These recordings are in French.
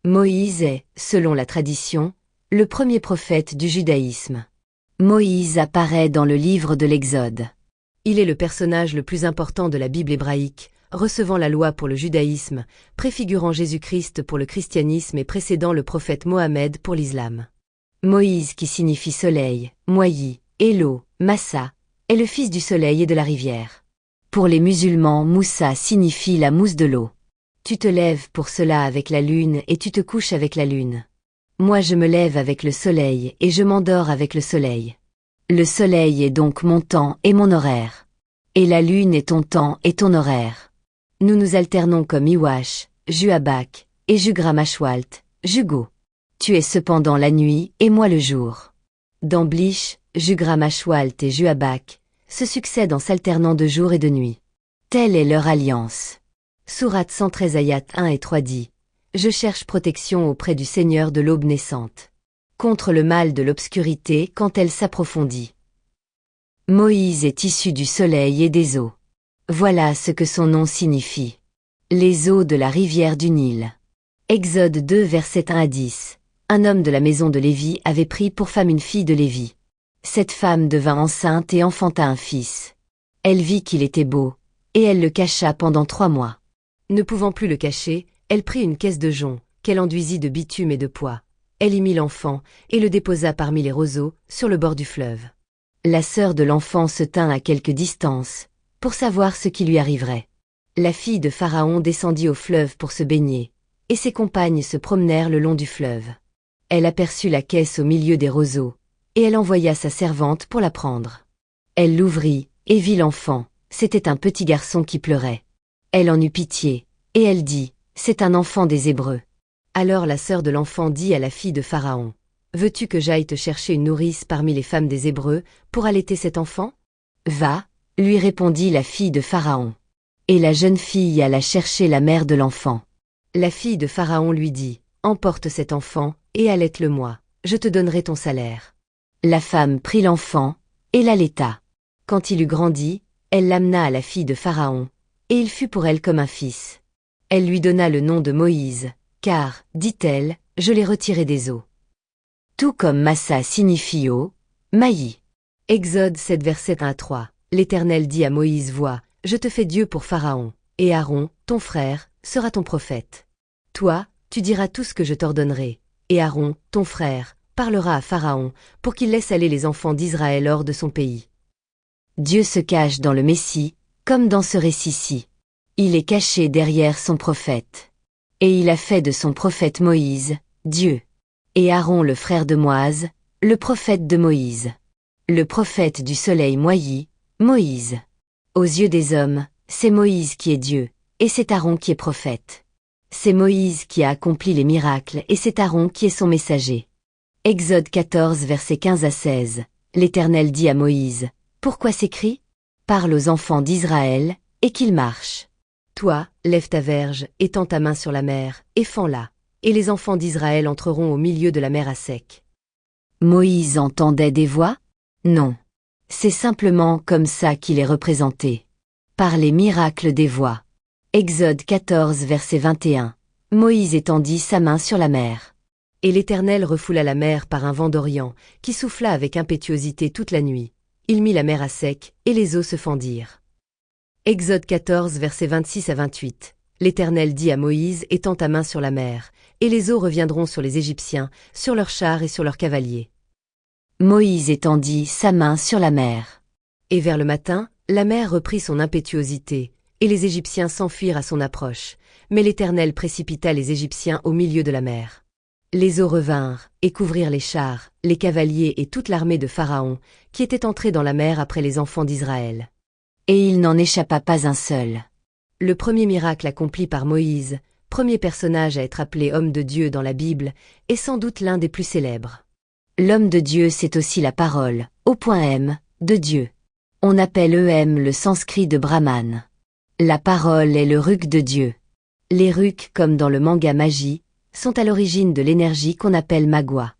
Moïse est, selon la tradition, le premier prophète du judaïsme. Moïse apparaît dans le livre de l'Exode. Il est le personnage le plus important de la Bible hébraïque, recevant la loi pour le judaïsme, préfigurant Jésus-Christ pour le christianisme et précédant le prophète Mohammed pour l'islam. Moïse, qui signifie soleil, Moïse, Elo, Massa, est le fils du soleil et de la rivière. Pour les musulmans, Moussa signifie la mousse de l'eau. Tu te lèves pour cela avec la lune et tu te couches avec la lune. Moi je me lève avec le soleil et je m'endors avec le soleil. Le soleil est donc mon temps et mon horaire. Et la lune est ton temps et ton horaire. Nous nous alternons comme Iwash, Juabak, et Jugramashwalt, Jugo. Tu es cependant la nuit et moi le jour. Dans Blish, Jugramashwalt et Juabak se succèdent en s'alternant de jour et de nuit. Telle est leur alliance. Sourate 113 ayat 1 et 3 dit « Je cherche protection auprès du Seigneur de l'aube naissante, contre le mal de l'obscurité quand elle s'approfondit. » Moïse est issu du soleil et des eaux. Voilà ce que son nom signifie. Les eaux de la rivière du Nil. Exode 2 versets 1 à 10. Un homme de la maison de Lévi avait pris pour femme une fille de Lévi. Cette femme devint enceinte et enfanta un fils. Elle vit qu'il était beau, et elle le cacha pendant 3 mois. Ne pouvant plus le cacher, elle prit une caisse de jonc, qu'elle enduisit de bitume et de pois. Elle y mit l'enfant, et le déposa parmi les roseaux, sur le bord du fleuve. La sœur de l'enfant se tint à quelque distance, pour savoir ce qui lui arriverait. La fille de Pharaon descendit au fleuve pour se baigner, et ses compagnes se promenèrent le long du fleuve. Elle aperçut la caisse au milieu des roseaux, et elle envoya sa servante pour la prendre. Elle l'ouvrit, et vit l'enfant, c'était un petit garçon qui pleurait. Elle en eut pitié, et elle dit, « C'est un enfant des Hébreux. » Alors la sœur de l'enfant dit à la fille de Pharaon, « Veux-tu que j'aille te chercher une nourrice parmi les femmes des Hébreux pour allaiter cet enfant ?»« Va, » lui répondit la fille de Pharaon. Et la jeune fille alla chercher la mère de l'enfant. La fille de Pharaon lui dit, « Emporte cet enfant, et allaite-le-moi, je te donnerai ton salaire. » La femme prit l'enfant, et l'allaita. Quand il eut grandi, elle l'amena à la fille de Pharaon, et il fut pour elle comme un fils. Elle lui donna le nom de Moïse, car, dit-elle, je l'ai retiré des eaux. Tout comme Massa signifie eau, Maï. Exode 7 verset 1 à 3. L'Éternel dit à Moïse, vois, je te fais Dieu pour Pharaon, et Aaron, ton frère, sera ton prophète. Toi, tu diras tout ce que je t'ordonnerai, et Aaron, ton frère, parlera à Pharaon, pour qu'il laisse aller les enfants d'Israël hors de son pays. Dieu se cache dans le Messie, comme dans ce récit-ci. Il est caché derrière son prophète. Et il a fait de son prophète Moïse, Dieu. Et Aaron le frère de Moïse, le prophète de Moïse. Le prophète du soleil Moïse, Moïse. Aux yeux des hommes, c'est Moïse qui est Dieu, et c'est Aaron qui est prophète. C'est Moïse qui a accompli les miracles et c'est Aaron qui est son messager. Exode 14 versets 15 à 16. L'Éternel dit à Moïse, « Pourquoi ces cris ? Parle aux enfants d'Israël, et qu'ils marchent. Toi, lève ta verge, et tends ta main sur la mer, et fends-la, et les enfants d'Israël entreront au milieu de la mer à sec. » Moïse entendait des voix ? Non. C'est simplement comme ça qu'il est représenté. Par les miracles des voix. Exode 14 verset 21. Moïse étendit sa main sur la mer. Et l'Éternel refoula la mer par un vent d'Orient, qui souffla avec impétuosité toute la nuit. Il mit la mer à sec, et les eaux se fendirent. Exode 14 versets 26 à 28. L'Éternel dit à Moïse, étends ta main sur la mer, et les eaux reviendront sur les Égyptiens, sur leurs chars et sur leurs cavaliers. Moïse étendit sa main sur la mer. Et vers le matin, la mer reprit son impétuosité, et les Égyptiens s'enfuirent à son approche, mais l'Éternel précipita les Égyptiens au milieu de la mer. Les eaux revinrent, et couvrirent les chars, les cavaliers et toute l'armée de Pharaon, qui était entrée dans la mer après les enfants d'Israël. Et il n'en échappa pas un seul. Le premier miracle accompli par Moïse, premier personnage à être appelé homme de Dieu dans la Bible, est sans doute l'un des plus célèbres. L'homme de Dieu, c'est aussi la parole, au point M, de Dieu. On appelle EM le sanskrit de Brahman. La parole est le ruk de Dieu. Les ruks, comme dans le manga Magie, sont à l'origine de l'énergie qu'on appelle Magua.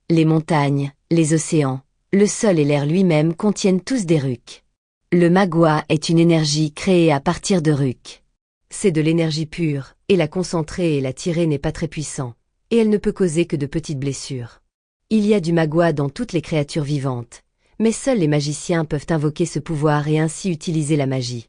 Les montagnes, les océans, le sol et l'air lui-même contiennent tous des ruks. Le Magua est une énergie créée à partir de ruks. C'est de l'énergie pure, et la concentrer et la tirer n'est pas très puissant. et elle ne peut causer que de petites blessures. Il y a du magua dans toutes les créatures vivantes, mais seuls les magiciens peuvent invoquer ce pouvoir et ainsi utiliser la magie.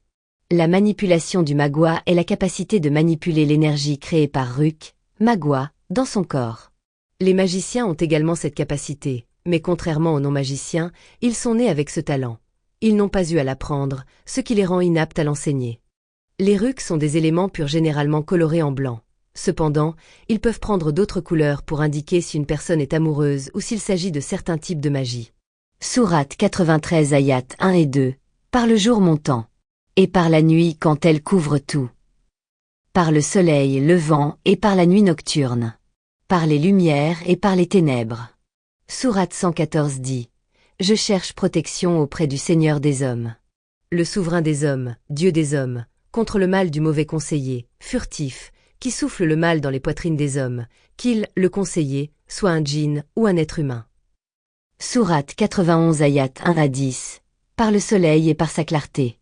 La manipulation du magua est la capacité de manipuler l'énergie créée par Ruk, magua, dans son corps. Les magiciens ont également cette capacité, mais contrairement aux non-magiciens, ils sont nés avec ce talent. Ils n'ont pas eu à l'apprendre, ce qui les rend inaptes à l'enseigner. Les Ruks sont des éléments purs généralement colorés en blanc. Cependant, ils peuvent prendre d'autres couleurs pour indiquer si une personne est amoureuse ou s'il s'agit de certains types de magie. Sourate 93 ayat 1 et 2, par le jour montant, et par la nuit quand elle couvre tout. Par le soleil levant et par la nuit nocturne. Par les lumières et par les ténèbres. Sourate 114 dit « Je cherche protection auprès du Seigneur des hommes. Le souverain des hommes, Dieu des hommes, contre le mal du mauvais conseiller, furtif, qui souffle le mal dans les poitrines des hommes, qu'il, le conseiller, soit un djinn ou un être humain. » Sourate 91 ayat 1 à 10, par le soleil et par sa clarté,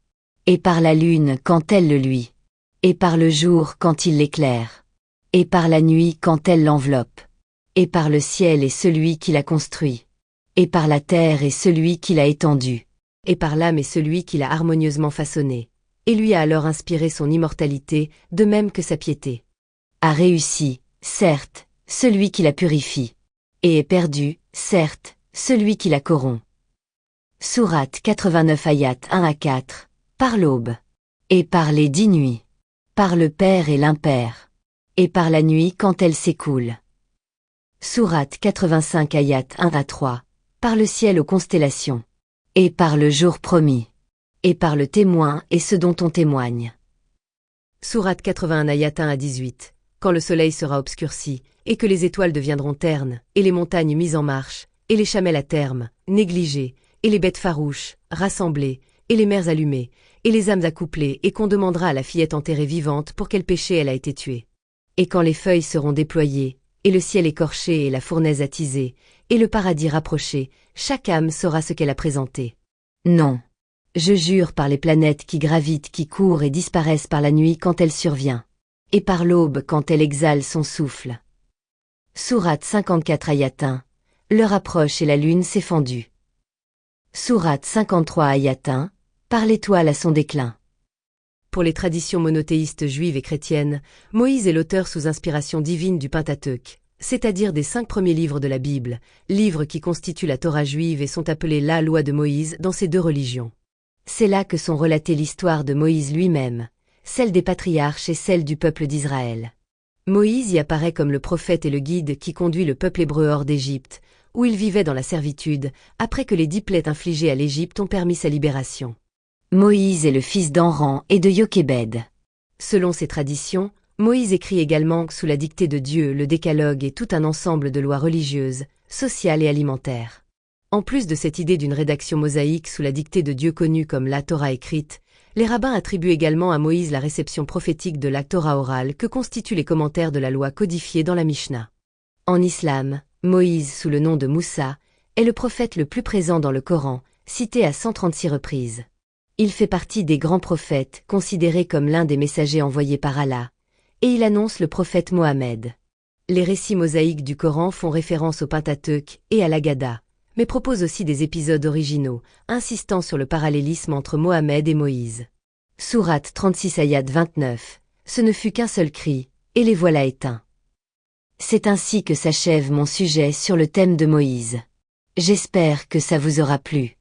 et par la lune quand elle le luit, et par le jour quand il l'éclaire, et par la nuit quand elle l'enveloppe, et par le ciel et celui qui l'a construit, et par la terre et celui qui l'a étendu, et par l'âme et celui qui l'a harmonieusement façonné, et lui a alors inspiré son immortalité, de même que sa piété. A réussi, certes, celui qui la purifie, et est perdu, certes, celui qui la corrompt. Sourate 89 ayat 1 à 4, par l'aube, et par les 10 nuits, par le père et l'impère, et par la nuit quand elle s'écoule. Sourate 85 ayat 1 à 3, par le ciel aux constellations, et par le jour promis, et par le témoin et ce dont on témoigne. Sourate 81 ayat 1 à 18, quand le soleil sera obscurci, et que les étoiles deviendront ternes, et les montagnes mises en marche, et les chamelles à terme, négligées, et les bêtes farouches, rassemblées, et les mers allumées, et les âmes accouplées, et qu'on demandera à la fillette enterrée vivante pour quel péché elle a été tuée. Et quand les feuilles seront déployées, et le ciel écorché et la fournaise attisée, et le paradis rapproché, chaque âme saura ce qu'elle a présenté. Non. Je jure par les planètes qui gravitent, qui courent et disparaissent par la nuit quand elle survient, et par l'aube quand elle exhale son souffle. Sourate 54 ayat 1, l'heure approche et la lune s'est fendue. Sourate 53 ayat 1, par l'étoile à son déclin. Pour les traditions monothéistes juives et chrétiennes, Moïse est l'auteur sous inspiration divine du Pentateuque, c'est-à-dire des 5 premiers livres de la Bible, livres qui constituent la Torah juive et sont appelés la loi de Moïse dans ces 2 religions. C'est là que sont relatées l'histoire de Moïse lui-même, celle des patriarches et celle du peuple d'Israël. Moïse y apparaît comme le prophète et le guide qui conduit le peuple hébreu hors d'Égypte, où il vivait dans la servitude, après que les 10 plaies infligées à l'Égypte ont permis sa libération. Moïse est le fils d'Amram et de Yochébed. Selon ces traditions, Moïse écrit également sous la dictée de Dieu le Décalogue et tout un ensemble de lois religieuses, sociales et alimentaires. En plus de cette idée d'une rédaction mosaïque sous la dictée de Dieu connue comme la Torah écrite, les rabbins attribuent également à Moïse la réception prophétique de la Torah orale que constituent les commentaires de la loi codifiée dans la Mishnah. En islam, Moïse, sous le nom de Moussa, est le prophète le plus présent dans le Coran, cité à 136 reprises. Il fait partie des grands prophètes, considéré comme l'un des messagers envoyés par Allah, et il annonce le prophète Mohammed. Les récits mosaïques du Coran font référence au Pentateuque et à l'Agada, mais proposent aussi des épisodes originaux, insistant sur le parallélisme entre Mohammed et Moïse. Sourate 36 ayat 29, ce ne fut qu'un seul cri, et les voilà éteints. C'est ainsi que s'achève mon sujet sur le thème de Moïse. J'espère que ça vous aura plu.